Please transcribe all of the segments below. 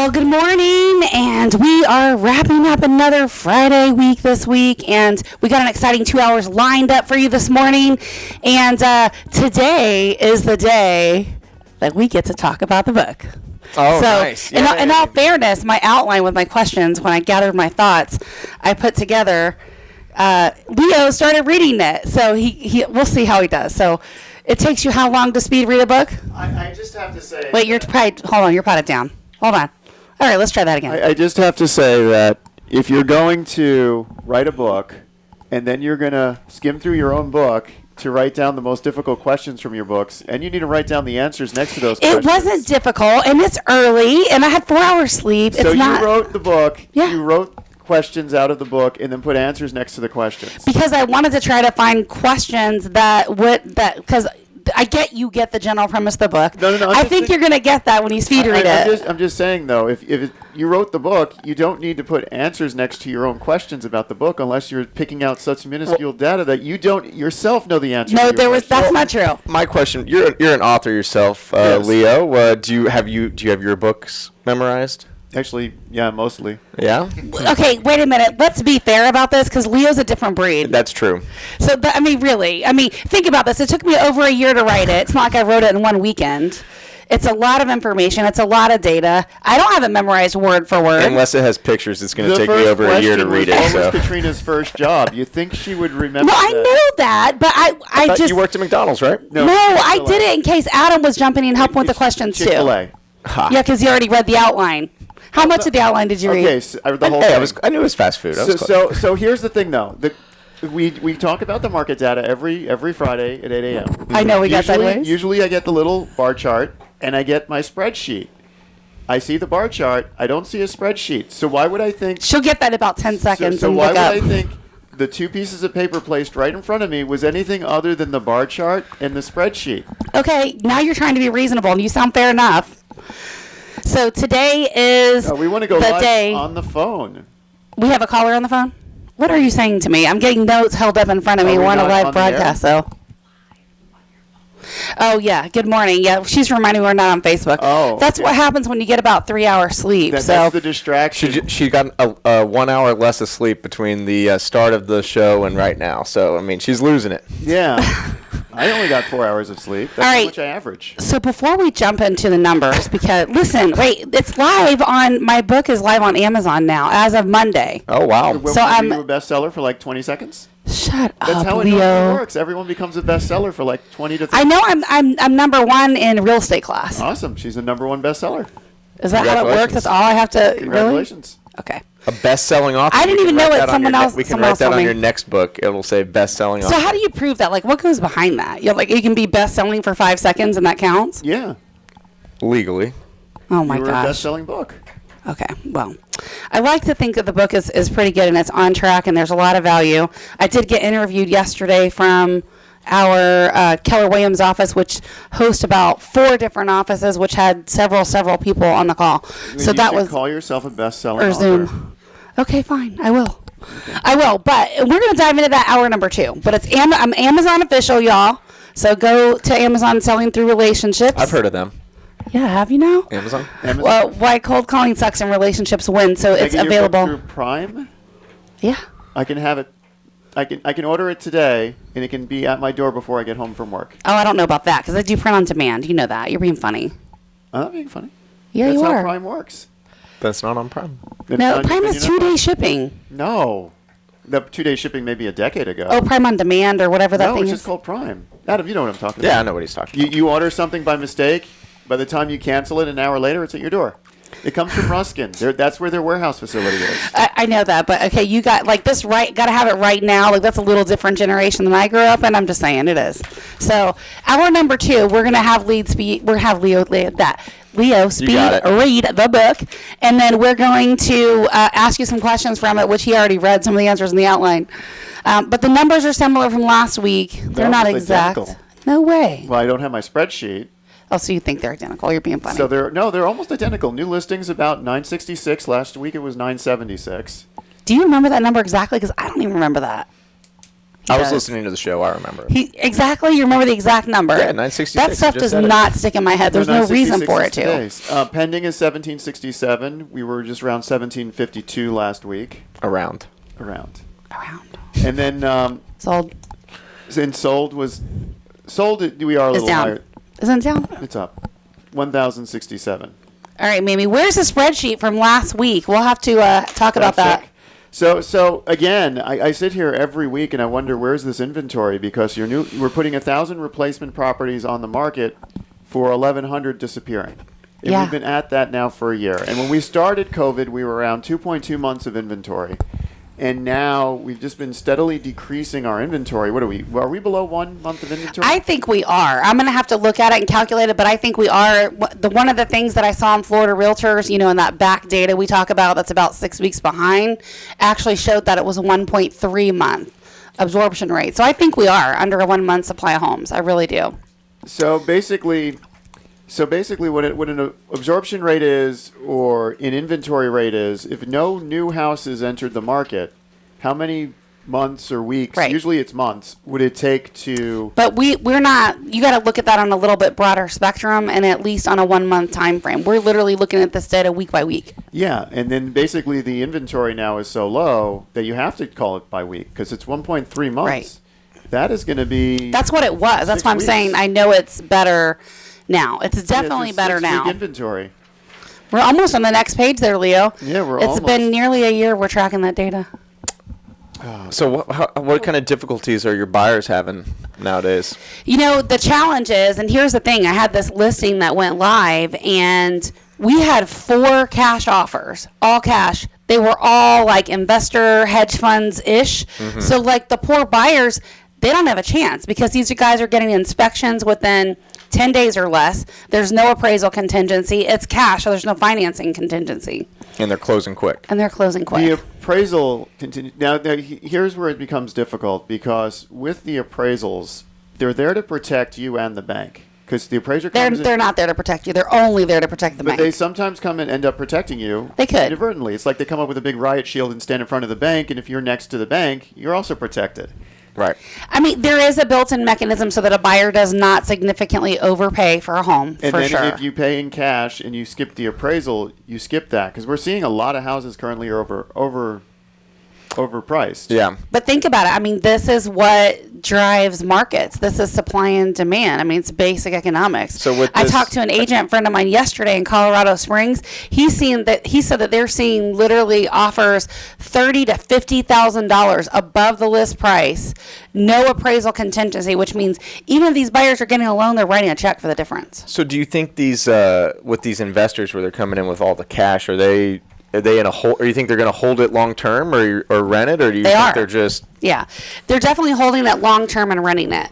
Well, good morning, and we are wrapping up another Friday week this week, and we got an exciting 2 hours lined up for you this morning, and today is the day that we get to talk about the book. Oh, so, nice. In all fairness, my outline with my questions, when I gathered my thoughts, I put together, Leo started reading it, so we'll see how he does. So it takes you how long to speed read a book? I just have to say... Wait, hold on, you're potted down. Hold on. All right, let's try that again. I just have to say that if you're going to write a book and then you're going to skim through your own book to write down the most difficult questions from your books, and you need to write down the answers next to those questions. It wasn't difficult, and it's early, and I had 4 hours sleep. So you wrote the book, Yeah. you wrote questions out of the book, and then put answers next to the questions. Because I wanted to try to find questions because I get the general premise of the book. No, I think you're going to get that when you speed read it. I'm just saying, though, if you wrote the book, you don't need to put answers next to your own questions about the book unless you're picking out such minuscule data that you don't yourself know the answer. No, to your that's not true. My question: You're an author yourself, Yes. Leo. Do you have your books memorized? Actually, yeah, mostly. Yeah. Okay, wait a minute. Let's be fair about this because Leo's a different breed. That's true. So, really. Think about this. It took me over a year to write it. It's not like I wrote it in one weekend. It's a lot of information. It's a lot of data. I don't have it memorized word for word. Unless it has pictures, it's going to take me over a year to read it. What So. was Katrina's first job? You think she would remember? Well, I know that, but I just... You worked at McDonald's, right? No, I did it in case Adam was jumping in and helping with the questions, too. Chick-fil-A. Ha. Yeah, because you already read the outline. How much of the outline did you read? Okay, so, the whole Hey, thing. I knew it was fast food. So here's the thing, though. We talk about the market data every Friday at 8 a.m. I know we got sideways. Usually I get the little bar chart, and I get my spreadsheet. I see the bar chart. I don't see a spreadsheet. So why would I think... She'll get that in about 10 seconds So and why look would up. I think the two pieces of paper placed right in front of me was anything other than the bar chart and the spreadsheet? Okay, now you're trying to be reasonable, and you sound fair enough. So today is We want to go the live day. on the phone. We have a caller on the phone? What are you saying to me? I'm getting notes held up in front of me. Are we We're on a not live on the air? broadcast, so. Oh, yeah. Good morning. Yeah, she's reminding me we're not on Facebook. Oh, That's okay. what happens when you get about 3 hours sleep. That's the distraction. She got a 1 hour less of sleep between the start of the show and right now. So, she's losing it. Yeah. I only got 4 hours of sleep. That's All right. how much I average. So before we jump into the numbers, because, listen, wait, it's live on, my book is live on Amazon now as of Monday. Oh, wow. Were So you a bestseller for like 20 seconds? Shut That's up, how it Leo. normally works. Everyone becomes a bestseller for like 20 to 30 I know I'm number one in real estate class. Awesome. She's a #1 bestseller. Is that how it works? That's all I have to, really? Congratulations. Okay. A best-selling author. I didn't We even can know write it. that on Someone your else- We can someone write else that told on me. your next book. It'll say best-selling author. So how do you prove that? Like, what goes behind that? You're like, you can be best-selling for 5 seconds and that counts? Yeah. Legally. Oh, my You were a gosh. best-selling book. Okay, well, I like to think that the book is pretty good and it's on track and there's a lot of value. I did get interviewed yesterday from our Keller Williams office, which hosts about 4 different offices, which had several people on the call. So you that should was call yourself a best-selling or author. Zoom. Okay, fine, I will. I will, but we're going to dive into that hour number 2. But I'm Amazon official, y'all. So go to Amazon Selling Through Relationships. I've heard of them. Yeah, have you now? Amazon? Well, why cold calling sucks and relationships win, so Can I it's get your book available. through Prime? Yeah. I can have it. I can order it today, and it can be at my door before I get home from work. Oh, I don't know about that because I do print on demand. You know that. You're being funny. I'm not being funny. Yeah, That's you how are. Prime works. That's not on Prime. It's No, not- Prime you're is not- 2-day shipping. No. The 2-day shipping maybe a decade ago. Oh, Prime on demand or whatever that no, thing it's is. just called Prime. Adam, you know what I'm talking Yeah, I about. know what he's talking about. You order something by mistake. By the time you cancel it an hour later, it's at your door. It comes from Ruskin. That's where their warehouse facility is. I know that, but okay, you got like this right. Got to have it right now. Like that's a little different generation than I grew up in. I'm just saying it is. So hour number 2, we're gonna have Leo speed read the book, and then we're going to ask you some questions from it, which he already read some of the answers in the outline. But the numbers are similar from last week. They're not almost exact. identical. No way. Well, I don't have my spreadsheet. Oh, so you think they're identical? You're being funny. So they're almost identical. New listings about 966. Last week it was 976. Do you remember that number exactly? Because I don't even remember that. He I was does. listening to the show. I remember. Exactly. You remember the exact number. Yeah, 966. That stuff You just does said it. not stick in my head. There's no reason 966 for it is to. today's. Pending is 1767. We were just around 1752 last week. Around. Around. Around. And then Sold. and sold. We are a It's little down. higher. Isn't it down? It's up. 1,067. All right, Mamie. Where's the spreadsheet from last week? We'll have to talk about that. So again, I sit here every week and I wonder where's this inventory, because we're putting 1,000 replacement properties on the market for 1,100 disappearing. And Yeah. we've been at that now for a year. And when we started COVID, we were around 2.2 months of inventory. And now we've just been steadily decreasing our inventory. What are we? Are we below 1 month of inventory? I think we are. I'm going to have to look at it and calculate it, but I think we are. One of the things that I saw in Florida Realtors, in that back data we talk about that's about 6 weeks behind, actually showed that it was a 1.3 month absorption rate. So I think we are under a 1 month supply of homes. I really do. So basically, what an absorption rate is, or an inventory rate is, if no new houses entered the market, how many months or weeks, Right. usually it's months, would it take to... But we're not, you got to look at that on a little bit broader spectrum and at least on a 1 month time frame. We're literally looking at this data week by week. Yeah, and then basically the inventory now is so low that you have to call it by week, because it's 1.3 months. Right. That is going to be... That's what it was. That's 6 why I'm weeks. saying I know it's better now. It's definitely it's better 6 week now. inventory. We're almost on the next page there, Leo. Yeah, we're It's almost. been nearly a year we're tracking that data. So what kind of difficulties are your buyers having nowadays? The challenge is, and here's the thing, I had this listing that went live and we had 4 cash offers, all cash. They were all like investor hedge funds-ish. Mm-hmm. So like the poor buyers, they don't have a chance because these guys are getting inspections within 10 days or less. There's no appraisal contingency. It's cash, so there's no financing contingency. And they're closing quick. And they're closing The quick. appraisal continue. Now, here's where it becomes difficult, because with the appraisals, they're there to protect you and the bank. Because the appraiser comes They're in, not there to protect you. They're only there to protect the but bank. they sometimes come and end up protecting you. They could. Inadvertently. It's like they come up with a big riot shield and stand in front of the bank, and if you're next to the bank, you're also protected. Right. I mean, there is a built-in mechanism so that a buyer does not significantly overpay for a home, And for then sure. if you pay in cash and you skip the appraisal, you skip that. Because we're seeing a lot of houses currently are overpriced. Yeah. But think about it. I mean, this is what drives markets. This is supply and demand. I mean, it's basic economics. So with I this- talked to an agent friend of mine yesterday in Colorado Springs. He said that they're seeing literally offers $30,000 to $50,000 above the list price, no appraisal contingency, which means even if these buyers are getting a loan, they're writing a check for the difference. So do you think these with these investors where they're coming in with all the cash, are they in a hold? Or you think they're going to hold it long term, or rent it, or do you think they're just? Yeah, they're definitely holding it long term and renting it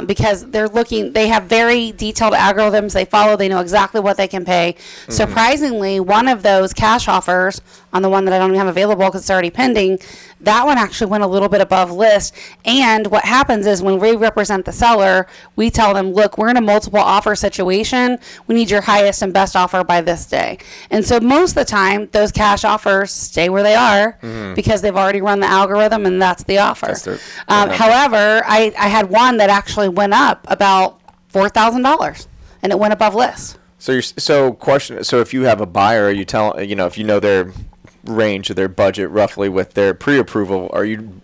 because they have very detailed algorithms they follow. They know exactly what they can pay. Mm-hmm. Surprisingly, one of those cash offers on the one that I don't even have available because it's already pending, that one actually went a little bit above list. And what happens is when we represent the seller, we tell them, look, we're in a multiple offer situation. We need your highest and best offer by this day. And so most of the time, those cash offers stay where they are because they've already run the algorithm and that's the offer. That's their However, I had one that actually went up about $4,000 and it went above list. So So if you have a buyer, you tell if you know their range of their budget roughly with their pre-approval, are you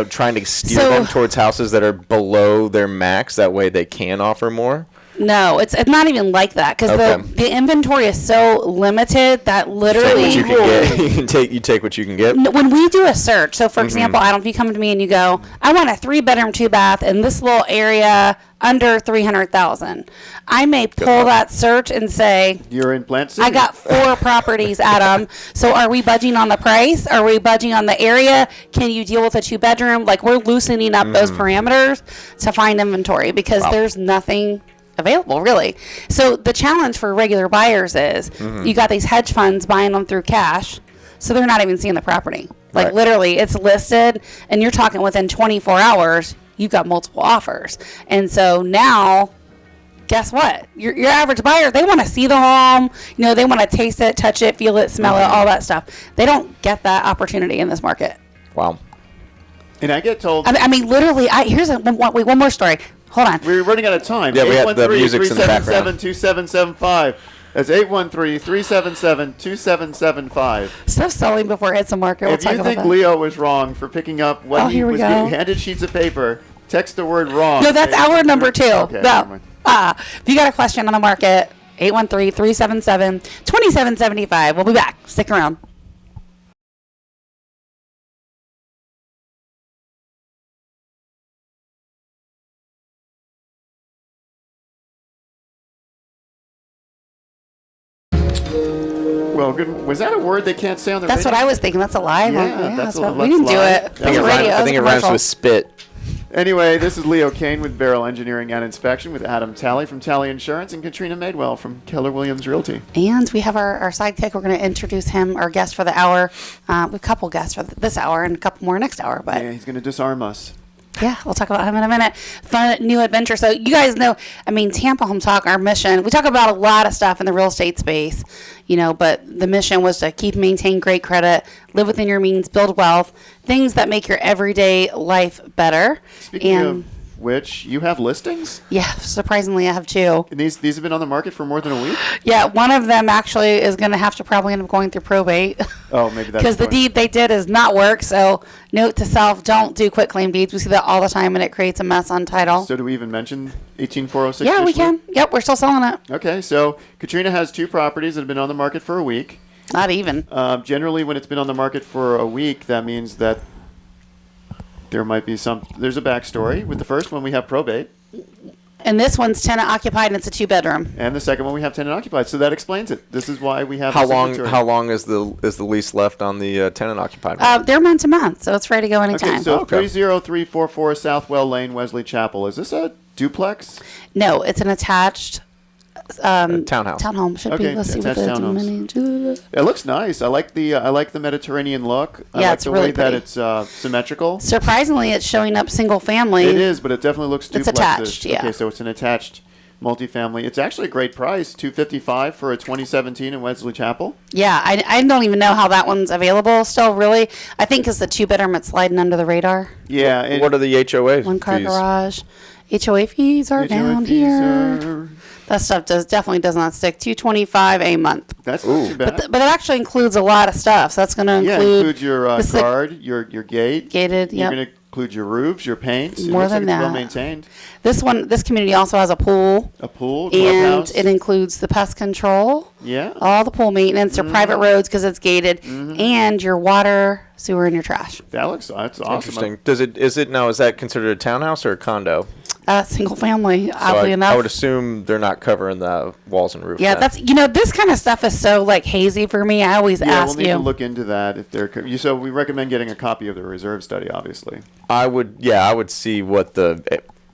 trying to steer them towards houses that are below their max? That way they can offer more. No, it's not even like that because the inventory is so limited that literally You can get. You take what you can get. when we do a search. So for example, I don't know if you come to me and you go, I want a 3-bedroom, 2-bath in this little area under $300,000. I may pull that search and say, You're in Plant City. I got 4 properties, Adam. So are we budging on the price? Are we budging on the area? Can you deal with a 2-bedroom? Like we're loosening up those parameters to find inventory because there's nothing available really. So the challenge for regular buyers is you got these hedge funds buying them through cash, so they're not even seeing the property. Like literally it's listed and you're talking within 24 hours you've got multiple offers. And so now guess what? Your average buyer, they want to see the home, they want to taste it, touch it, feel it, smell it, all that stuff. They don't get that opportunity in this market. Wow. And I get told I mean, literally, wait, one more story. Hold on. we're running out of time. Yeah, we have the music's in the background. 813-377-2775. That's 813-377-2775. Stop selling before it hits the market. We'll If talk you about think that. Leo was wrong for picking up what he here we was go. getting handed sheets of paper, text the word wrong. No, that's hour number 2. Okay, never No. mind. If you got a question on the market, 813-377-2775. We'll be back. Stick around. Well, good. Was that a word they can't say on the That's radio? what I was thinking. That's a lie. Yeah, that's a- we didn't do that's it. live. It's a radio. I think it rhymes with spit. Anyway, this is Leo Kane with Barrel Engineering and Inspection with Adam Talley from Talley Insurance and Katrina Madewell from Keller Williams Realty. And we have our sidekick. We're going to introduce him, our guest for the hour. We have a couple guests for this hour and a couple more next hour. But Yeah, he's going to disarm us. yeah, we'll talk about him in a minute. Fun new adventure. So you guys know, I mean, Tampa Home Talk, our mission, we talk about a lot of stuff in the real estate space, but the mission was to keep and maintain great credit, live within your means, build wealth, things that make your everyday life better. Speaking of which, you have listings? Yeah, surprisingly, I have 2. And these have been on the market for more than a week? Yeah, one of them actually is going to have to probably end up going through probate. Oh, maybe that's Because the point. deed they did is not work. So note to self, don't do quitclaim deeds. We see that all the time and it creates a mess on title. So do we even mention 18406? Yeah, we officially? can. Yep, we're still selling it. Okay, so Katrina has 2 properties that have been on the market for a week. Not even. Generally, when it's been on the market for a week, that means that there might be there's a backstory. With the first one, we have probate. And this one's tenant occupied and it's a 2-bedroom. And the second one, we have tenant occupied. So that explains it. This is why we have How this long? inventory. How long is the lease left on the tenant occupied one? They're month to month, so it's ready to go anytime. Okay, so Okay. 30344 Southwell Lane, Wesley Chapel. Is this a duplex? No, it's an attached Townhouse. townhome. Should Okay, be. Let's see what attached the townhomes. It looks nice. I like the Mediterranean look. I Yeah, like it's the really way that pretty. it's symmetrical. Surprisingly, it's showing up single family. It is, but it definitely looks duplexes. It's attached, yeah. Okay, so it's an attached multifamily. It's actually a great price, $255 for a 2017 in Wesley Chapel. Yeah, I don't even know how that one's available still, really. I think it's the 2-bedroom, it's sliding under the radar. Yeah, and What are the HOA 1-car fees? garage. HOA fees are HOA down fees here. are- That stuff definitely does not stick. $225 a month. That's not too bad. But it actually includes a lot of stuff. So that's going to Yeah, include includes your the sick- guard, your gate. gated. You're Yep. going to include your roofs, your paints. More it looks than like it's that. well maintained. This community also has a pool, A pool, and clubhouse. it includes the pest control, Yeah. all the pool maintenance, your private roads because it's gated, and your water, sewer, and your trash. That's awesome. Interesting. Is that considered a townhouse or a condo? Single family, So oddly enough. I would assume they're not covering the walls and roof. Yeah, then. that's this kind of stuff is so hazy for me. I always Yeah, ask we'll need you. to look into that if they're. So we recommend getting a copy of the reserve study, obviously. I would see what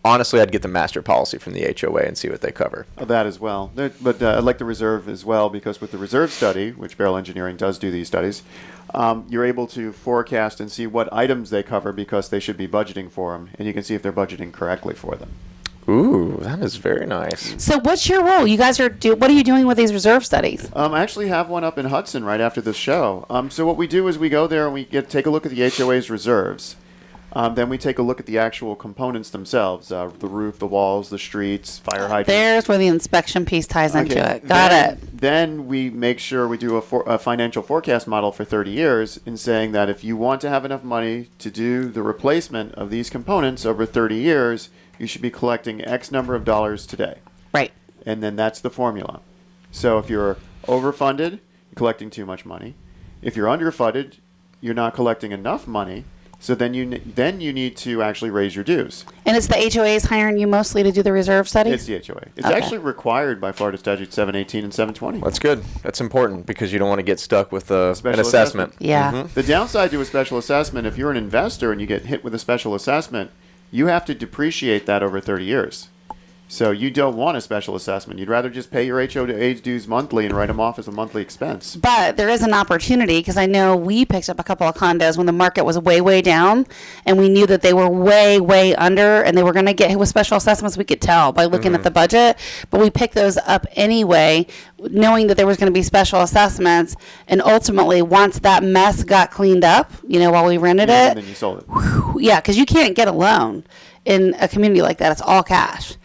honestly, I'd get the master policy from the HOA and see what they cover. That as well. But I'd like the reserve as well because with the reserve study, which Barrel Engineering does do these studies, you're able to forecast and see what items they cover because they should be budgeting for them, and you can see if they're budgeting correctly for them. Ooh, that is very nice. So what's your role? You guys what are you doing with these reserve studies? I actually have one up in Hudson right after this show. So what we do is we go there and we take a look at the HOA's reserves. Then we take a look at the actual components themselves, the roof, the walls, the streets, fire hydrants. There's where the inspection piece ties into Okay, it. Got it. Then we make sure we do a financial forecast model for 30 years in saying that if you want to have enough money to do the replacement of these components over 30 years, you should be collecting X number of dollars today. Right. And then that's the formula. So if you're overfunded, you're collecting too much money. If you're underfunded, you're not collecting enough money. So then you need to actually raise your dues. And it's the HOAs hiring you mostly to do the reserve study? It's the HOA. It's Okay. actually required by Florida Statute 718 and 720. That's good. That's important because you don't want to get stuck with an Special assessment. Yeah. The downside to a special assessment, if you're an investor and you get hit with a special assessment, you have to depreciate that over 30 years. So you don't want a special assessment. You'd rather just pay your HOA dues monthly and write them off as a monthly expense. But there is an opportunity, because I know we picked up a couple of condos when the market was way, way down, and we knew that they were way, way under, and they were going to get hit with special assessments. We could tell by looking at the budget, but we picked those up anyway, knowing that there was going to be special assessments. And ultimately, once that mess got cleaned up, while we rented Yeah, it, and then you sold it. yeah, because you can't get a loan in a community like that. It's all cash.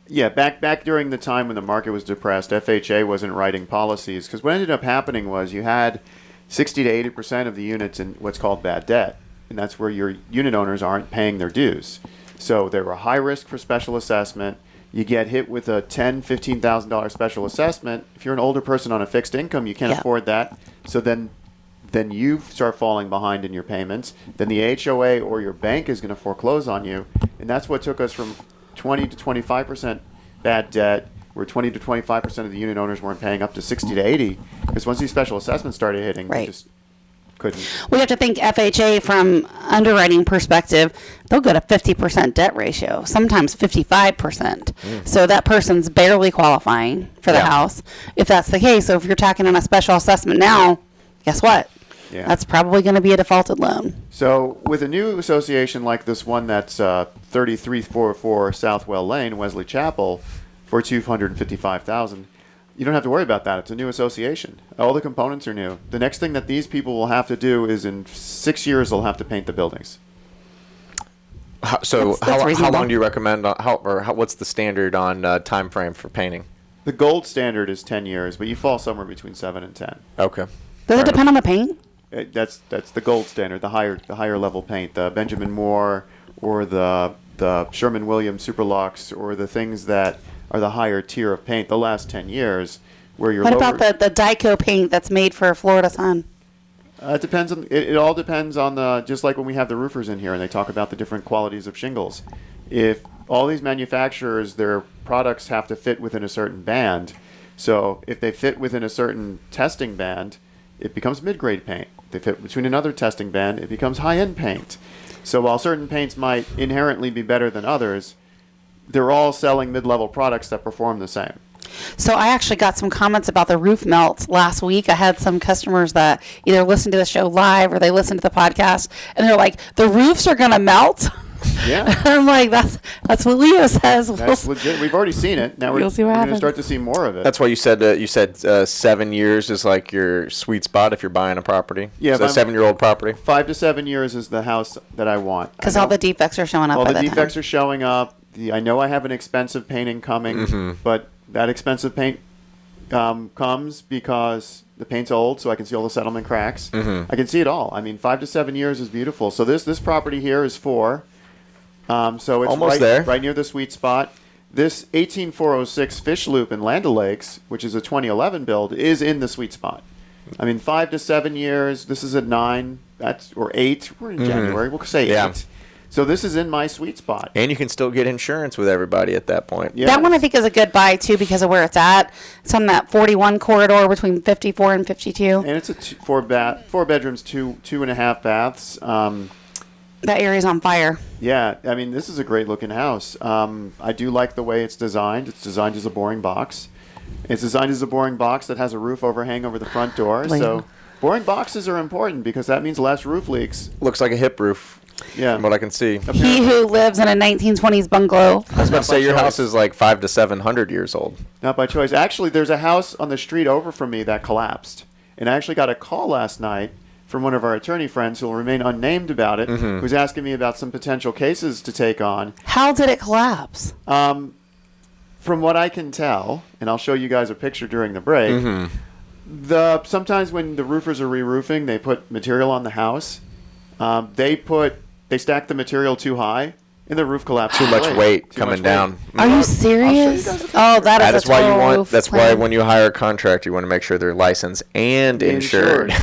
Yeah, back during the time when the market was depressed, FHA wasn't writing policies, because what ended up happening was you had 60 to 80% of the units in what's called bad debt, and that's where your unit owners aren't paying their dues. So they were high risk for special assessment. You get hit with a $10,000, $15,000 special assessment. If you're an older person on a fixed income, you can't afford that. So then you start falling behind in your payments. Then the HOA or your bank is going to foreclose on you, and that's what took us from 20 to 25% bad debt, where 20 to 25% of the unit owners weren't paying, up to 60 to 80, because once these special assessments started hitting, they just couldn't. We have to think FHA from underwriting perspective, they'll go to 50% debt ratio, sometimes 55%. So that person's barely qualifying for the house, if that's the case. So if you're talking on a special assessment now, guess what? Yeah. That's probably going to be a defaulted loan. So with a new association like this one that's 3344 Southwell Lane, Wesley Chapel, for $255,000, you don't have to worry about that. It's a new association. All the components are new. The next thing that these people will have to do is in 6 years they'll have to paint the buildings. So That's how long do you recommend? What's the standard on time frame for painting? The gold standard is 10 years, but you fall somewhere between 7 and 10. Okay. Does it depend on the paint? That's the gold standard, the higher level paint, the Benjamin Moore or the Sherman Williams Superlux, or the things that are the higher tier of paint. The last 10 years, where you're What lower, about the Dyco paint that's made for Florida sun? it depends on it all depends on the, just like when we have the roofers in here and they talk about the different qualities of shingles. If all these manufacturers, their products have to fit within a certain band, so if they fit within a certain testing band, it becomes mid-grade paint. If they fit between another testing band, it becomes high-end paint. So while certain paints might inherently be better than others, they're all selling mid-level products that perform the same. So I actually got some comments about the roof melts last week. I had some customers that either listened to the show live or they listened to the podcast, and they're like, the roofs are going to melt? Yeah. I'm like, that's what Leo says. That's legit. We've already seen it. Now We'll see what we're going to happens. start to see more of it. That's why you said 7 years is like your sweet spot if you're buying a property. Yeah, so but 7-year-old property. 5 to 7 years is the house that I want. Because all the defects are showing up all by the that defects time. are showing up. I know I have an expensive painting coming, but that expensive paint comes because the paint's old, so I can see all the settlement cracks. I can see it all. I mean, 5 to 7 years is beautiful. So this property here is 4. So it's Almost there. right near the sweet spot. This 18406 Fish Loop in Land O'Lakes, which is a 2011 build, is in the sweet spot. I mean, 5 to 7 years. This is at 9. Or 8. We're in January. We'll say 8. So this is in my sweet spot. And you can still get insurance with everybody at that point. Yeah. That one I think is a good buy, too, because of where it's at. It's on that 41 corridor between 54 and 52. And it's a 4 bedrooms, 2.5 baths. That area's on fire. Yeah, I mean, this is a great looking house. I do like the way it's designed. It's designed as a boring box. It's designed as a boring box that has a roof overhang over the front door. So boring boxes are important because that means less roof leaks. Looks like a hip roof. Yeah. From what I can see. He who lives in a 1920s bungalow. I was about to say your house is like 500 to 700 years old. Not by choice. Actually, there's a house on the street over from me that collapsed. And I actually got a call last night from one of our attorney friends who will remain unnamed about it, who's asking me about some potential cases to take on. How did it collapse? From what I can tell, and I'll show you guys a picture during the break, sometimes when the roofers are re-roofing, they put material on the house. They stack the material too high, and the roof collapsed. Too much weight coming down. Are you serious? Oh, That is why you want. roof That's why plan. when you hire a contractor, you want to make sure they're licensed and insured.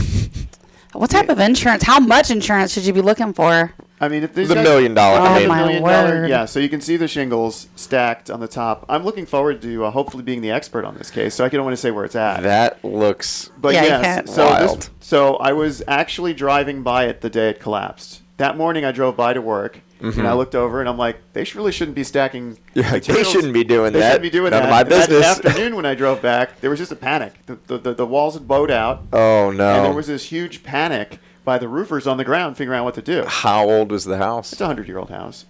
What type of insurance? How much insurance should you be looking for? I mean, if these The guys- $1 million Oh, payment. my $1 million, word. yeah. So you can see the shingles stacked on the top. I'm looking forward to hopefully being the expert on this case, so I don't want to say where it's at. That looks. But Yeah, you yes, can't. Wild. so I was actually driving by it the day it collapsed. That morning I drove by to work. And I looked over and I'm like, they really shouldn't be stacking. They materials. shouldn't be doing They that. shouldn't be doing None that. of my And business. that afternoon when I drove back, there was just a panic. The walls had bowed out. Oh no! And there was this huge panic by the roofers on the ground figuring out what to do. How old was the house? It's a 100-year-old house.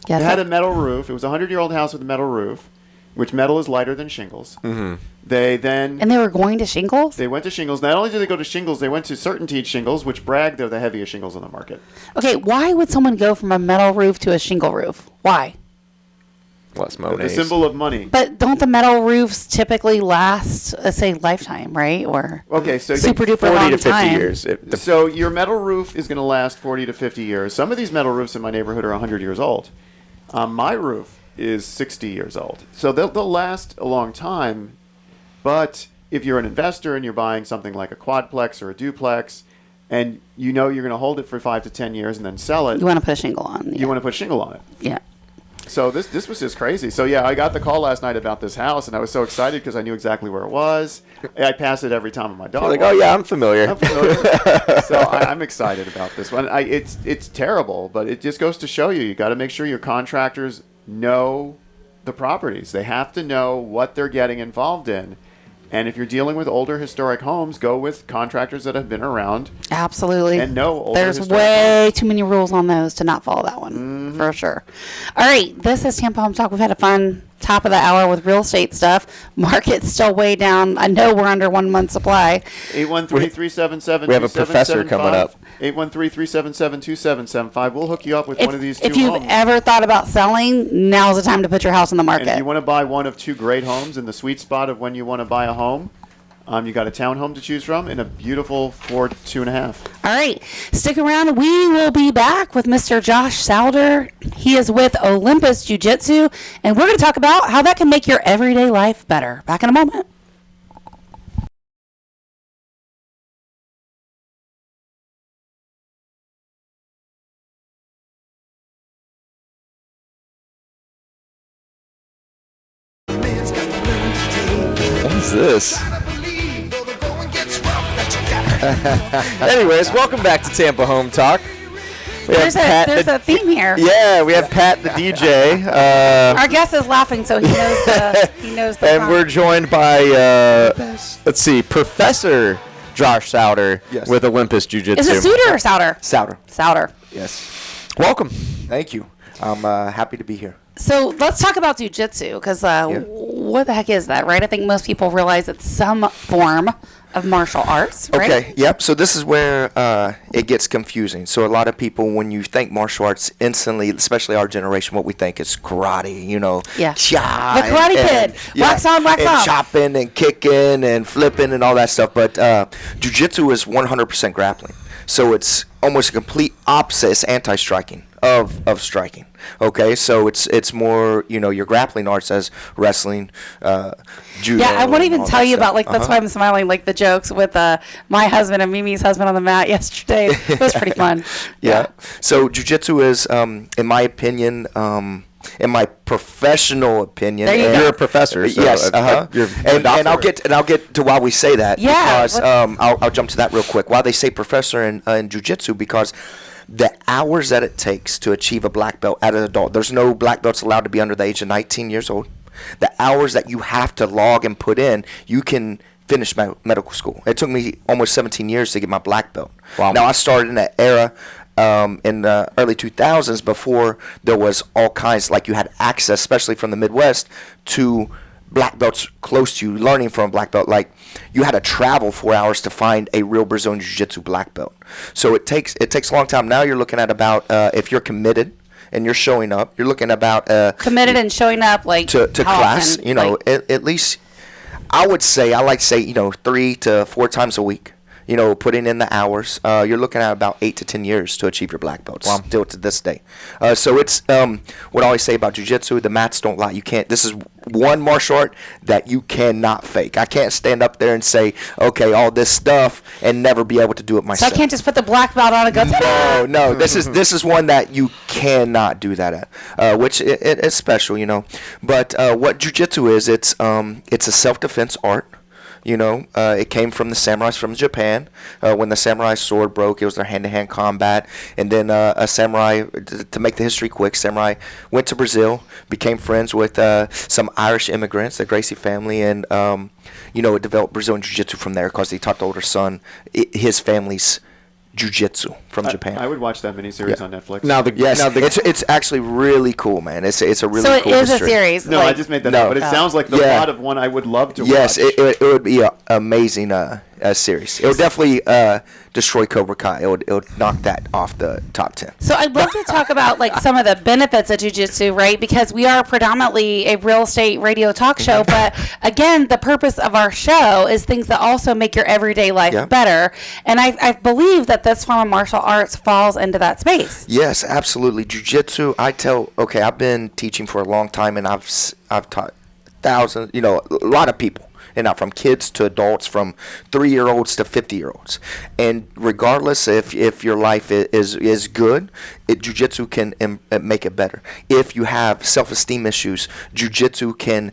Yeah, It had a metal roof. It was a 100-year-old house with a metal roof, which metal is lighter than shingles. Mm-hmm. They then and they were going to shingles? they went to shingles. Not only did they go to shingles, they went to CertainTeed shingles, which brag they're the heaviest shingles on the market. Okay, why would someone go from a metal roof to a shingle roof? Why? Less The Monets. symbol of money. But don't the metal roofs typically last, say, lifetime, right? Or Okay, so super duper 40 long to 50 time. years. So your metal roof is going to last 40 to 50 years. Some of these metal roofs in my neighborhood are 100 years old. My roof is 60 years old. So they'll last a long time. But if you're an investor and you're buying something like a quadplex or a duplex, and you know you're going to hold it for 5 to 10 years and then sell it, You want to put a shingle on. Yeah. you want to put shingle on it. Yeah. So this was just crazy. So yeah, I got the call last night about this house, and I was so excited because I knew exactly where it was. I pass it every time with my dog. You're like, oh yeah, I'm familiar. I'm familiar. So I'm excited about this one. It's terrible, but it just goes to show you got to make sure your contractors know the properties. They have to know what they're getting involved in. And if you're dealing with older historic homes, go with contractors that have been around. Absolutely. And no older There's historic way too many rules on those to not follow that one, Mm-hmm. for sure. All right, this is Tampa Home Talk. We've had a fun top of the hour with real estate stuff. Market's still way down. I know we're under 1 month supply. 813-377-2775. We have a professor coming up. 813-377-2775. We'll hook you up with one of these two If you've homes. ever thought about selling, now's the time to put your house on the And market. if you want to buy one of two great homes in the sweet spot of when you want to buy a home, you got a townhome to choose from and a beautiful Ford 2.5. All right, stick around. We will be back with Mr. Josh Souder. He is with Olympus Jiu-Jitsu, and we're going to talk about how that can make your everyday life better. Back in a moment. What is this? Anyways, welcome back to Tampa Home Talk. We have There's a theme here. Yeah, we have Pat the DJ. Our guest is laughing, so he knows the And we're joined by, let's see, Professor Josh Souder Yes. with Olympus Jiu-Jitsu. Is it Souder or Souder? Souder. Souder. Yes. Welcome. Thank you. I'm happy to be here. So let's talk about jiu-jitsu, because what the heck is that, right? I think most people realize it's some form of martial arts, right? Okay. Yep. So this is where it gets confusing. So a lot of people, when you think martial arts, instantly, especially our generation, what we think is karate. You know, Yeah. cha, The Karate Kid. Wax on, wax and off. chopping and kicking and flipping and all that stuff. But jiu-jitsu is 100% grappling. So it's almost a complete opposite. It's anti-striking of striking. Okay, so it's more, you know, your grappling arts as wrestling, judo. Yeah, I won't and even all tell that you stuff. about, like, that's why I'm smiling, like the jokes with my husband and Mimi's husband on the mat yesterday. It was pretty fun. Yeah. So jiu-jitsu is, in my opinion, in my professional opinion, There you and- go. You're a professor, so yes, you're and I'll get to why we say that. Yeah, because I'll jump to that real quick. Why they say professor in jiu-jitsu, because the hours that it takes to achieve a black belt at an adult, there's no black belts allowed to be under the age of 19 years old. The hours that you have to log and put in, you can finish medical school. It took me almost 17 years to get my black belt. Wow. Now, I started in that era in the early 2000s, before there was all kinds, like you had access, especially from the Midwest, to black belts close to you, learning from a black belt. Like, you had to travel 4 hours to find a real Brazilian Jiu-Jitsu black belt. So it takes a long time. Now you're looking at about, if you're committed and you're showing up, you're looking about Committed and showing up, like, to how class, often? you know, Like, at least I like to say, you know, 3 to 4 times a week. You know, putting in the hours, you're looking at about 8 to 10 years to achieve your black belts. Wow. Still to this day. So it's what I always say about jiu-jitsu: the mats don't lie. You can't. This is one martial art that you cannot fake. I can't stand up there and say, okay, all this stuff, and never be able to do it so I myself. can't just put the black belt on and go, ta-da! No. This is one that you cannot do that at, which it is special, you know. But what jiu-jitsu is, it's a self-defense art. It came from the samurais from Japan. When the samurai sword broke, it was their hand-to-hand combat. And then a samurai, to make the history quick, samurai went to Brazil, became friends with some Irish immigrants, the Gracie family, and it developed Brazilian Jiu-Jitsu from there because he taught the older son his family's Jiu-Jitsu from Japan. I would watch that miniseries on Netflix. It's actually really cool, man. It's a really So it cool is history. a series. No, I just made that up, but it sounds like the plot of one I would love to watch. Yes, it would be an amazing series. It would definitely destroy Cobra Kai. It would knock that off the top 10. So I'd love to talk about like some of the benefits of jiu-jitsu, right? Because we are predominantly a real estate radio talk show, but again, the purpose of our show is things that also make your everyday life better. And I believe that this form of martial arts falls into that space. Yes, absolutely. Jiu-jitsu, I've been teaching for a long time, and I've taught thousands, a lot of people. And now from kids to adults, from 3-year-olds to 50-year-olds. And regardless if your life is good, jiu-jitsu can make it better. If you have self-esteem issues, jiu-jitsu can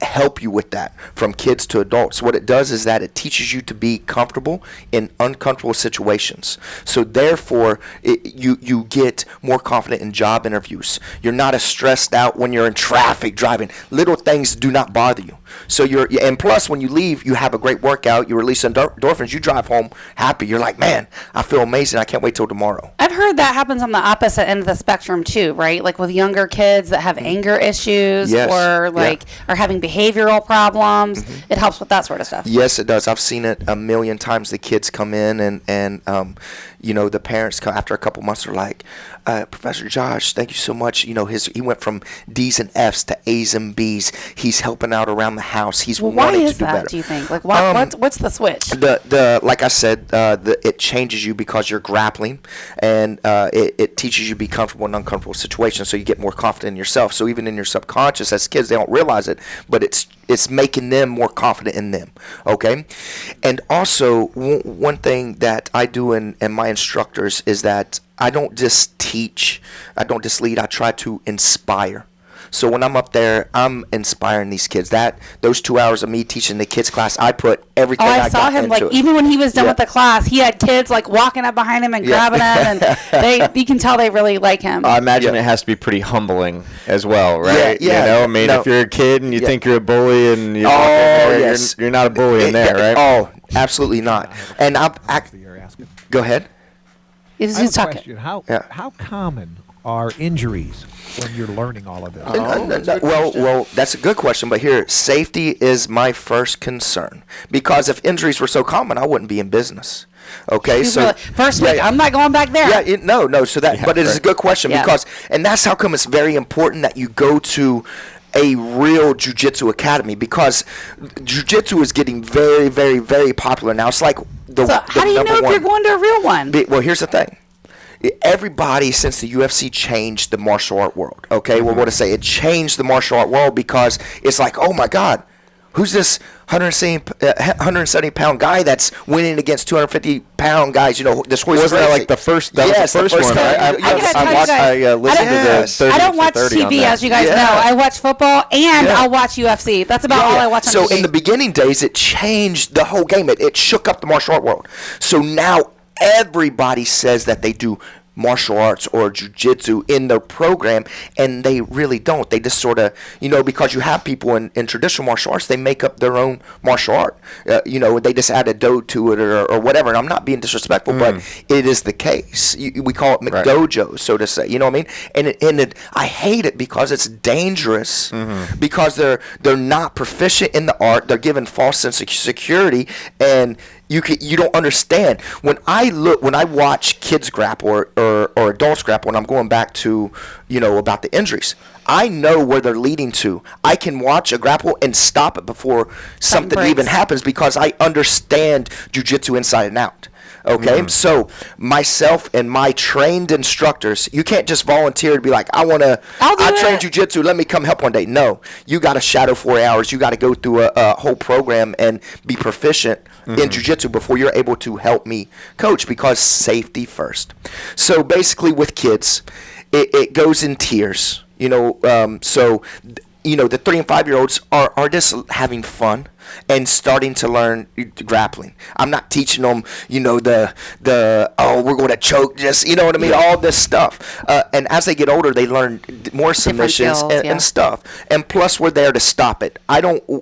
help you with that, from kids to adults. What it does is that it teaches you to be comfortable in uncomfortable situations. So therefore, you get more confident in job interviews. You're not as stressed out when you're in traffic driving. Little things do not bother you. So and plus when you leave, you have a great workout, you release endorphins, you drive home happy. You're like, man, I feel amazing. I can't wait till tomorrow. I've heard that happens on the opposite end of the spectrum too, right? Like with younger kids that have anger issues or are having behavioral problems. It helps with that sort of stuff. Yes, it does. I've seen it a million times. The kids come in and the parents come after a couple months are like, Professor Josh, thank you so much. He went from D's and F's to A's and B's. He's helping out around the house. He's wanting to do better. Why is that, do you think? Like, what's the switch? Like I said, it changes you because you're grappling, and it teaches you to be comfortable in uncomfortable situations, so you get more confident in yourself. So even in your subconscious, as kids, they don't realize it, but it's making them more confident in them, okay? And also, one thing that I do in my instructors is that I don't just teach, I don't just lead, I try to inspire. So when I'm up there, I'm inspiring these kids. Those 2 hours of me teaching the kids class, I put everything I got into it. I saw him, like, even when he was done with the class, he had kids, like, walking up behind him and grabbing him, and you can tell they really like him. I imagine it has to be pretty humbling as well, right? Yeah. If you're a kid and you think you're a bully and you walk in there, you're not a bully in there, right? Oh, absolutely not. And go ahead. He's I have a talking. question. How common are injuries when you're learning all of this? Well, that's a good question. But here, safety is my first concern, because if injuries were so common, I wouldn't be in business. Okay, so first week, I'm not going back there. No. So but it is a good question because, and that's how come it's very important that you go to a real jiu-jitsu academy, because jiu-jitsu is getting very, very, very popular now. It's like how do you know if you're going to a real one? Well, here's the thing. Everybody, since the UFC changed the martial art world, okay, we're going to say it changed the martial art world, because it's like, oh my God, who's this 170-pound guy that's winning against 250-pound guys? This horse. Wasn't that like the first? That was the first one. I listened to the 30 I don't watch TV, as you guys know. I watch football and I'll watch UFC. That's about all I watch on TV. So in the beginning days, it changed the whole game. It shook up the martial art world. So now everybody says that they do martial arts or jiu-jitsu in their program, and they really don't. They just sort of, because you have people in traditional martial arts, they make up their own martial art. They just add a do to it or whatever. And I'm not being disrespectful, but it is the case. We call it McDojos, so to say. You know what I mean? And I hate it because it's dangerous, because they're not proficient in the art. They're given false sense of security, and you don't understand. When I watch kids grapple or adults grapple, and I'm going back to, about the injuries, I know where they're leading to. I can watch a grapple and stop it before something even happens, because I understand jiu-jitsu inside and out. Okay, so myself and my trained instructors, you can't just volunteer to be like, I train jiu-jitsu, let me come help one day. No, you got to shadow 4 hours. You got to go through a whole program and be proficient in jiu-jitsu before you're able to help me coach, because safety first. So basically with kids, it goes in tiers. So the 3 and 5-year-olds are just having fun and starting to learn grappling. I'm not teaching them, we're going to choke, just, you know what I mean, all this stuff. And as they get older, they learn more submissions skills, and stuff. And plus, we're there to stop it.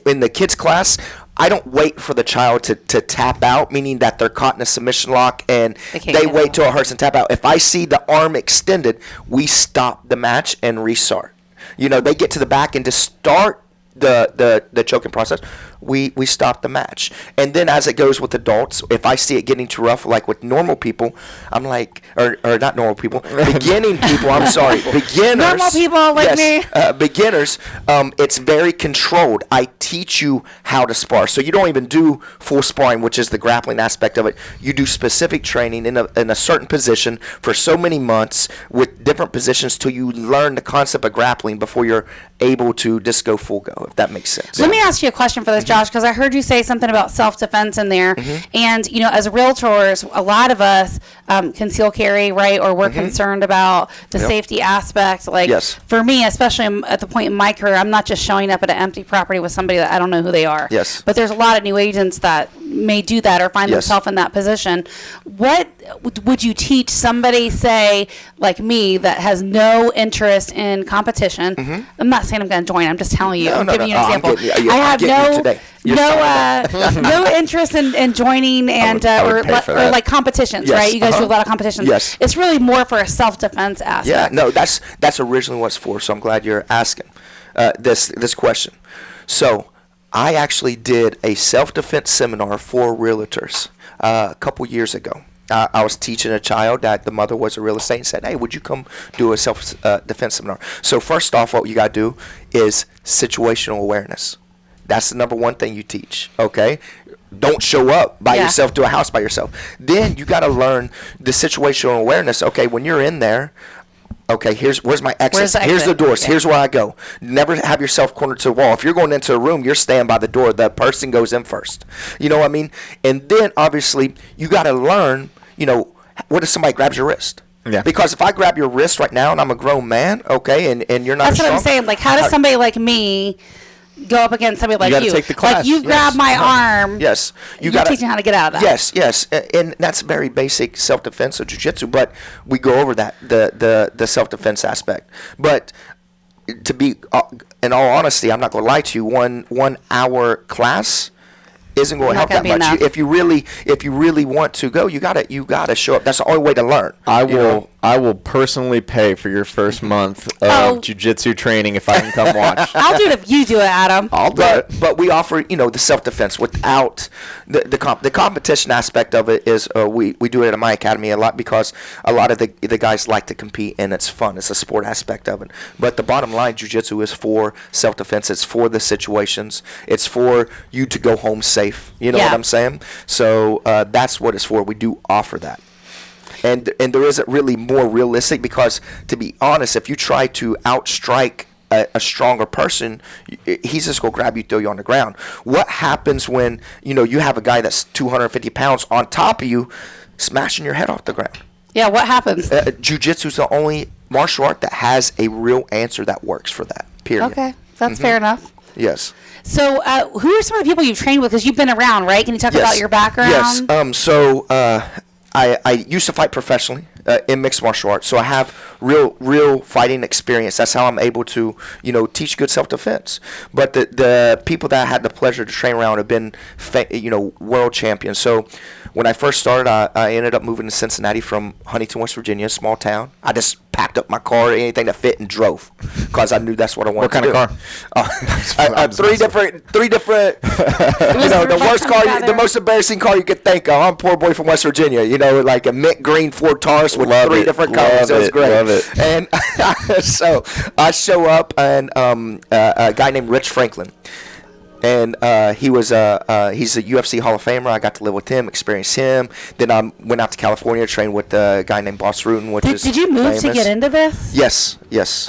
In the kids class, I don't wait for the child to tap out, meaning that they're caught in a submission lock and they wait till it hurts and tap out. If I see the arm extended, we stop the match and restart. They get to the back and to start the choking process, we stop the match. And then as it goes with adults, if I see it getting too rough, like with normal people, I'm like, or not normal people, beginning people, I'm sorry, beginners. Normal people like me. Beginners, it's very controlled. I teach you how to spar. So you don't even do full sparring, which is the grappling aspect of it. You do specific training in a certain position for so many months with different positions till you learn the concept of grappling before you're able to just go full go, if that makes sense. Let me ask you a question for this, Josh, because I heard you say something about self-defense in there. And, as realtors, a lot of us conceal carry, right? Or we're concerned about the safety aspect. Like, for me, especially at the point in my career, I'm not just showing up at an empty property with somebody that I don't know who they are. Yes. But there's a lot of new agents that may do that or find themselves in that position. What would you teach somebody, say, like me, that has no interest in competition? I'm not saying I'm going to join. I'm just telling you. I'm giving you an example. I have no interest in joining and or like competitions, right? You guys do a lot of competitions. Yes. It's really more for a self-defense aspect. Yeah, no, that's originally what it's for. So I'm glad you're asking this question. So I actually did a self-defense seminar for realtors a couple years ago. I was teaching a child that the mother was a real estate and said, hey, would you come do a self-defense seminar? So first off, what you got to do is situational awareness. That's the number one thing you teach, okay? Don't show up by yourself to a house by yourself. Then you got to learn the situational awareness. Okay, when you're in there, okay, where's my exit? Here's the doors. Yeah. Here's where I go. Never have yourself cornered to the wall. If you're going into a room, you're staying by the door. The person goes in first. You know what I mean? And then, obviously, you got to learn, what if somebody grabs your wrist? Yeah. Because if I grab your wrist right now and I'm a grown man, okay, and you're not That's strong, what I'm saying. Like, how does somebody like me go up against somebody like you? Take the class. Like, you grab my arm. Yes. You're teaching how to get out of that. Yes. And that's very basic self-defense of jiu-jitsu, but we go over that, the self-defense aspect. But to be, in all honesty, I'm not going to lie to you, 1 hour class isn't going to help that much. If you really want to go, you gotta show up. That's the only way to learn. I will personally pay for your first month of jiu-jitsu training if I can come watch. I'll do it if you do it, Adam. I'll do it. But we offer, the self-defense without the competition aspect of it is we do it at my academy a lot because a lot of the guys like to compete and it's fun. It's a sport aspect of it. But the bottom line, jiu-jitsu is for self-defense. It's for the situations. It's for you to go home safe. You know what I'm saying? So that's what it's for. We do offer that. And there isn't really more realistic because, to be honest, if you try to outstrike a stronger person, he's just going to grab you, throw you on the ground. What happens when, you have a guy that's 250 pounds on top of you smashing your head off the ground? Yeah, what happens? Jiu-jitsu is the only martial art that has a real answer that works for that, period. Okay, that's fair enough. Yes. So, who are some of the people you've trained with? Because you've been around, right? Can you talk about your background? Yes. So, I used to fight professionally in mixed martial arts, so I have real fighting experience. That's how I'm able to, teach good self-defense. But the people that I had the pleasure to train around have been, world champions. So when I first started, I ended up moving to Cincinnati from Huntington, West Virginia, a small town. I just packed up my car, anything that fit, and drove because I knew that's what I wanted to do. What kind of car? Three different. The worst car, the most embarrassing car you could think of. I'm a poor boy from West Virginia, like a mint green Ford Taurus with three different colors. It was great. Love it. And so I show up, and a guy named Rich Franklin. And he's a UFC Hall of Famer. I got to live with him, experience him. Then I went out to California, trained with a guy named Boss Rutan, Did you move famous. to get into this? Yes.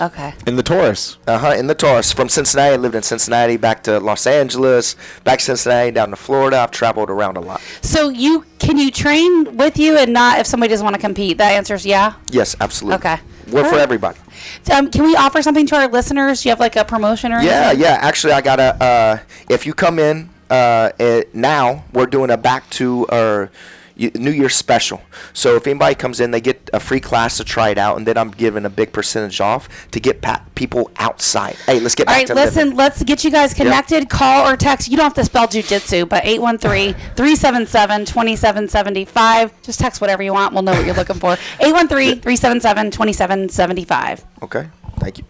Okay. In the Taurus. In the Taurus. From Cincinnati, I lived in Cincinnati, back to Los Angeles, back to Cincinnati, down to Florida. I've traveled around a lot. So can you train with you and not if somebody doesn't want to compete? That answer is yeah? Yes, absolutely. Okay. We're for everybody. Can we offer something to our listeners? Do you have like a promotion or anything? Yeah. Actually, I got a. If you come in now, we're doing a back to our New Year's special. So if anybody comes in, they get a free class to try it out, and then I'm giving a big percentage off to get people outside. Hey, let's get All back right, to listen, living. let's get you guys connected. Call or text. You don't have to spell jujitsu, but 813-377-2775. Just text whatever you want. We'll know what you're looking for. 813-377-2775. Okay, thank you.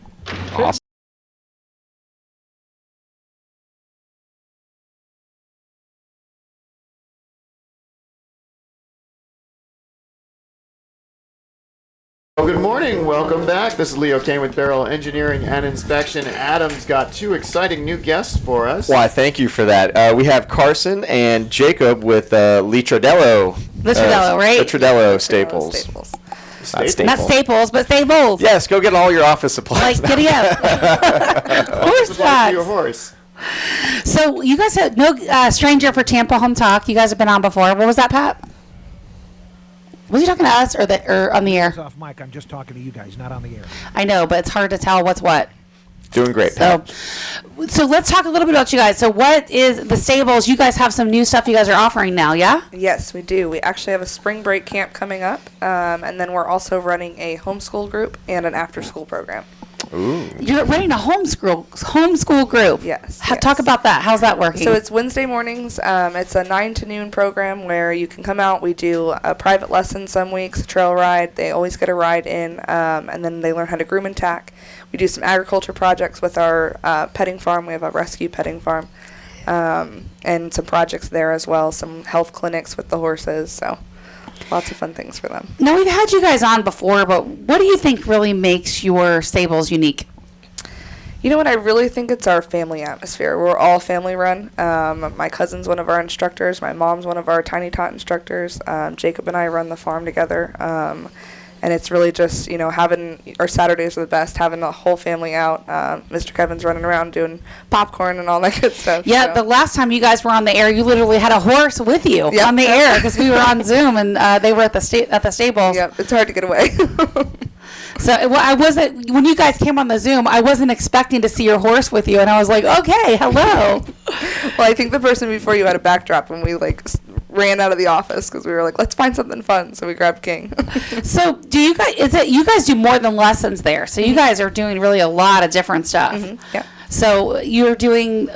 Awesome. Well, good morning. Welcome back. This is Leo Kane with Barrel Engineering and Inspection. Adam's got 2 exciting new guests for us. Why, thank you for that. We have Karsyn and Jacob with Licciardello. Right? Licciardello Staples. Staples. Not Staples. Not Staples, but Staples. Yes, go get all your office supplies. Like, giddy up. Horse It's like your facts. horse. So you guys have no stranger for Tampa Home Talk. You guys have been on before. What was that, Pat? Was he talking to us or on the air? Off mic, I'm just talking to you guys, not on the air. I know, but it's hard to tell what's what. Doing great. So let's talk a little bit about you guys. So what is the Stables? You guys have some new stuff you guys are offering now, yeah? Yes, we do. We actually have a spring break camp coming up, and then we're also running a homeschool group and an after-school program. Ooh. You're running a homeschool group. Yes, Talk yes. about that. How's that working? So it's Wednesday mornings. It's a 9 to noon program where you can come out. We do a private lesson some weeks, a trail ride. They always get a ride in, and then they learn how to groom and tack. We do some agriculture projects with our petting farm. We have a rescue petting farm, and some projects there as well, some health clinics with the horses. So lots of fun things for them. Now, we've had you guys on before, but what do you think really makes your stables unique? You know what? I really think it's our family atmosphere. We're all family run. My cousin's one of our instructors. My mom's one of our Tiny Tot instructors. Jacob and I run the farm together. And it's really just, having our Saturdays are the best, having the whole family out. Mr. Kevin's running around doing popcorn and all that good stuff. Yeah, the last time you guys were on the air, you literally had a horse with you on the air because we were on Zoom and they were at the stables. Yep, it's hard to get away. So I wasn't, when you guys came on the Zoom, I wasn't expecting to see your horse with you, and I was like, okay, hello. Well, I think the person before you had a backdrop when we ran out of the office because we were like, let's find something fun. So we grabbed King. So do you guys do more than lessons there? So you guys are doing really a lot of different stuff. Mm-hmm. Yeah. So you're doing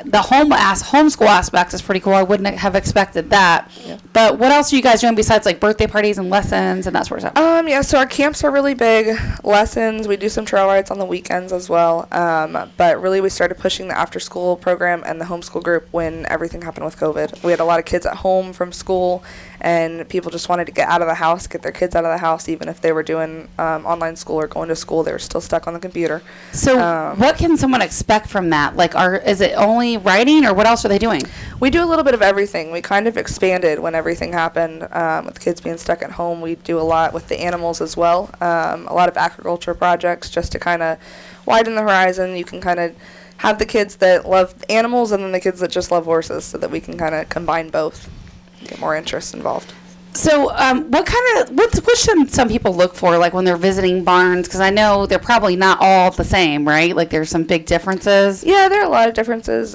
the homeschool aspect is pretty cool. I wouldn't have expected that. Yeah. But what else are you guys doing besides like birthday parties and lessons and that sort of stuff? Yeah, so our camps are really big. Lessons, we do some trail rides on the weekends as well. But really we started pushing the after school program and the homeschool group when everything happened with COVID. We had a lot of kids at home from school and people just wanted to get out of the house, get their kids out of the house, even if they were doing online school or going to school, they were still stuck on the computer. So what can someone expect from that? Like, is it only writing or what else are they doing? We do a little bit of everything. We kind of expanded when everything happened with kids being stuck at home. We do a lot with the animals as well, a lot of agriculture projects just to kind of widen the horizon. You can kind of have the kids that love animals and then the kids that just love horses so that we can kind of combine both, get more interest involved. So what should some people look for like when they're visiting barns? Because I know they're probably not all the same, right? Like there's some big differences. Yeah, there are a lot of differences.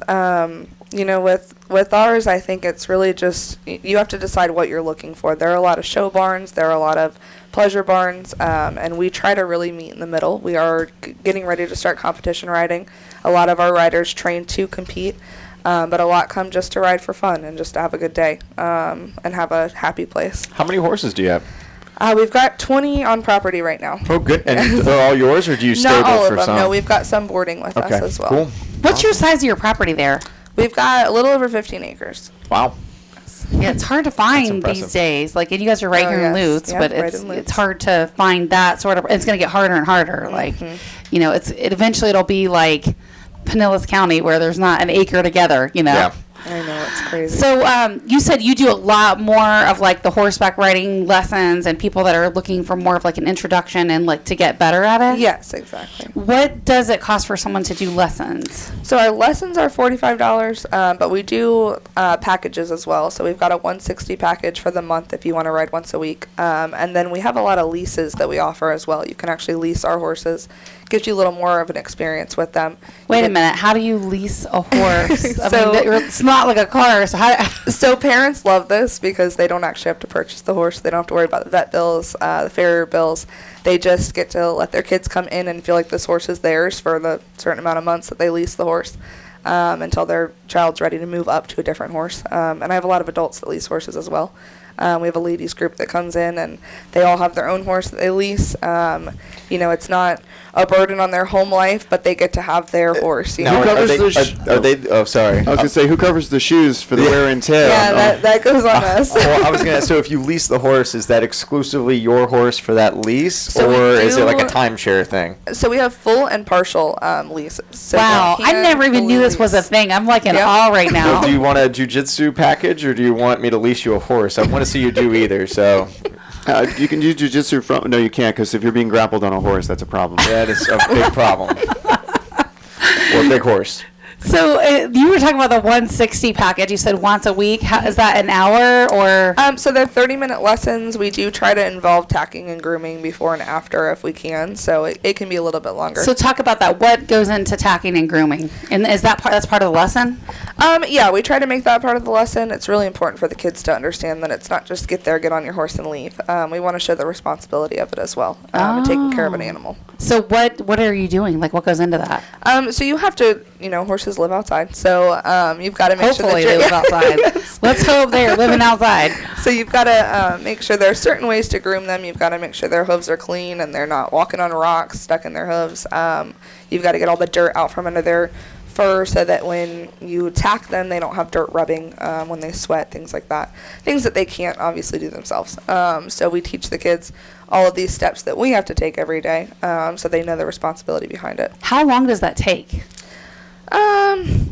With ours, I think it's really just you have to decide what you're looking for. There are a lot of show barns. There are a lot of pleasure barns, and we try to really meet in the middle. We are getting ready to start competition riding. A lot of our riders train to compete. But a lot come just to ride for fun and just to have a good day and have a happy place. How many horses do you have? We've got 20 on property right now. Oh, good. And they're all yours, or do you stable Not all for of them. some? No, we've got some boarding with us as well. Cool. What's your size of your property there? We've got a little over 15 acres. Wow. Yeah, it's hard to find impressive. these days. Like, and you guys are right here in yes. Lutz, Yeah, but right in Lutz. it's hard to find that sort of. It's going to get harder and harder. Like, eventually it'll be like Pinellas County where there's not an acre together. Yeah. I know, it's crazy. So you said you do a lot more of like the horseback riding lessons and people that are looking for more of like an introduction and like to get better at it? Yes, exactly. What does it cost for someone to do lessons? So our lessons are $45, but we do packages as well. So we've got a $160 package for the month if you want to ride once a week. And then we have a lot of leases that we offer as well. You can actually lease our horses. Gives you a little more of an experience with them. Wait a minute. How do you lease a horse? I So- mean, it's not like a car. So how? So parents love this because they don't actually have to purchase the horse. They don't have to worry about the vet bills, the farrier bills. They just get to let their kids come in and feel like this horse is theirs for the certain amount of months that they lease the horse until their child's ready to move up to a different horse. And I have a lot of adults that lease horses as well. We have a ladies group that comes in and they all have their own horse that they lease. It's not a burden on their home life, but they get to have their horse. You Now, know? are they? Oh, sorry. I was gonna say, who covers the shoes for the wear and tear? Yeah, that goes on us. Well, I was gonna. So, if you lease the horse, is that exclusively your horse for that lease, So we or is it like a do- timeshare thing? So we have full and partial leases. So Wow, you I can never even knew fully this was a lease. thing. I'm like in Yep. awe right now. Do you want a jiu-jitsu package, or do you want me to lease you a horse? I want to see you do either. So, You can do jujitsu from. No, you can't, because if you're being grappled on a horse, that's a problem. that is a big problem. Or a big horse. So you were talking about the 160 package. You said once a week. How, is that an hour or? So they're 30-minute lessons. We do try to involve tacking and grooming before and after if we can. So it can be a little bit longer. So talk about that. What goes into tacking and grooming? And is that that's part of the lesson? Yeah, we try to make that part of the lesson. It's really important for the kids to understand that it's not just get there, get on your horse, and leave. We want to show the responsibility of it as well, and taking care of an animal. So what are you doing? Like what goes into that? So you have to, horses live outside. So you've got to make Hopefully sure they that live outside. Let's hope they're living outside. So you've got to make sure there are certain ways to groom them. You've got to make sure their hooves are clean and they're not walking on rocks, stuck in their hooves. You've got to get all the dirt out from under their fur so that when you tack them, they don't have dirt rubbing when they sweat, things like that. Things that they can't obviously do themselves. So we teach the kids all of these steps that we have to take every day so they know the responsibility behind it. How long does that take?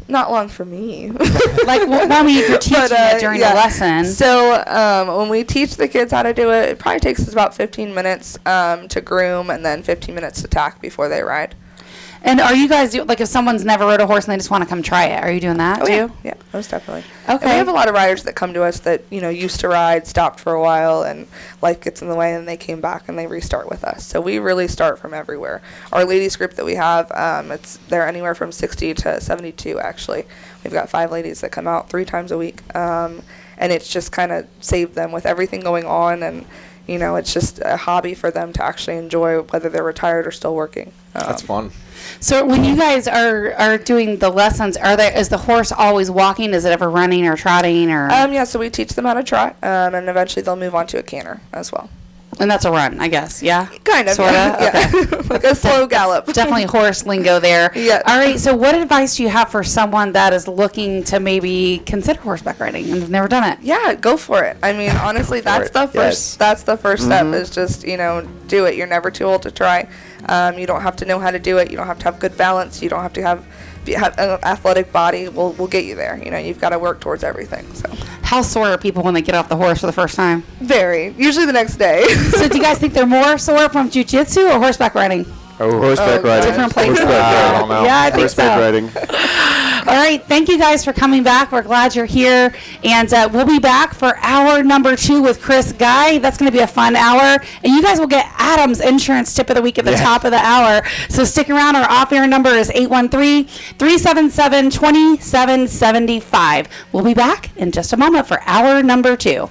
Not long for me. Like when you're teaching it during the lesson. So when we teach the kids how to do it, it probably takes us about 15 minutes to groom and then 15 minutes to tack before they ride. And are you guys like if someone's never rode a horse and they just want to come try it? Are you doing that too? Yeah, most definitely. Okay. And we have a lot of riders that come to us that used to ride, stopped for a while, and life gets in the way, and they came back and they restart with us. So we really start from everywhere. Our ladies group that we have, they're anywhere from 60 to 72 actually. We've got 5 ladies that come out 3 times a week, and it's just kind of saved them with everything going on, and it's just a hobby for them to actually enjoy, whether they're retired or still working. That's fun. So when you guys are doing the lessons, is the horse always walking? Is it ever running or trotting or? Yeah, so we teach them how to trot, and eventually they'll move on to a canter as well. And that's a run, I guess. Yeah. Kind of. Sorta. Yeah. Okay. Like a slow gallop. Definitely horse lingo there. Yeah. All right. So what advice do you have for someone that is looking to maybe consider horseback riding and have never done it? Yeah, go for it. I mean, honestly, that's the first. Yes. That's the first step. Is just do it. You're never too old to try. You don't have to know how to do it. You don't have to have good balance. You don't have to have an athletic body. We'll get you there. You've got to work towards everything. So How sore are people when they get off the horse for the first time? very. Usually the next day. So do you guys think they're more sore from jiu-jitsu or horseback riding? Horseback riding. Different places. I don't know. Yeah, I think Horseback so. riding. All right. Thank you guys for coming back. We're glad you're here. And we'll be back for hour number 2 with Chris Guy. That's going to be a fun hour. And you guys will get Adam's insurance tip of the week at the top of the hour. So stick around. Our off-air number is 813-377-2775. We'll be back in just a moment for hour number 2.